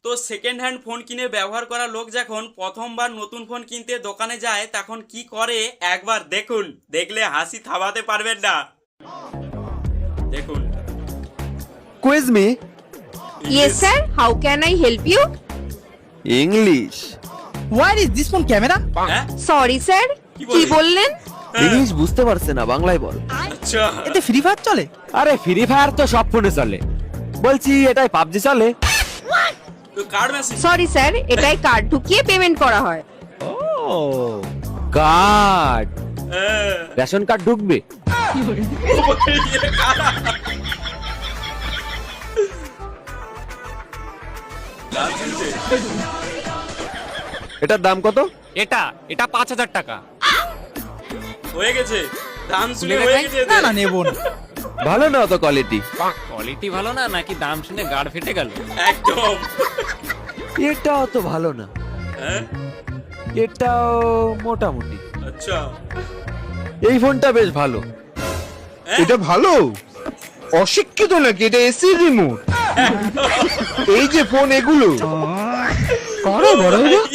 তো second hand phone কিনে ব্যবহার করা লোক যখন প্রথমবার নতুন ফোন কিনতে দোকানে যায় তখন কি করে একবার দেখুন, দেখলে হাসি থামাতে পারবেন না। দেখুন। Quiz me. Yes, sir. How can I help you? English. Where is this phone camera? হ্যাঁ Sorry, sir. কি কি বলে? বললেন? ইংলিশ বুঝতে পারছে না, বাংলায় বল। আচ্ছা এতে ফ্রি ফায়ার চলে? আরে ফ্রি ফায়ার তো সব ফোনে চলে, বলছি এটাই পাবজি চলে। তো কার্ড মেশিন। Sorry, sir. এটাই কার্ড ঢুকিয়ে পেমেন্ট করা হয়। ও কার্ড, হ্যাঁ রেশন কার্ড ঢুকবে। এটার দাম কত? এটা 5,000 টাকা। হয়ে গেছে, দাম শুনে খুলে হয়ে দেখাই? গেছে। না না নেব না। ভালো না অত কোয়ালিটি। কোয়ালিটি ভালো না নাকি দাম শুনে গাড় ফেটে গেল? একদম। এটাও তো ভালো না, হ্যাঁ এটাও মোটামুটি। আচ্ছা এই ফোনটা বেশ ভালো। এটা ভালো? অশিক্ষিত নাকি? এটা এসি রিমোট। এই যে ফোন এগুলো করো বড় এর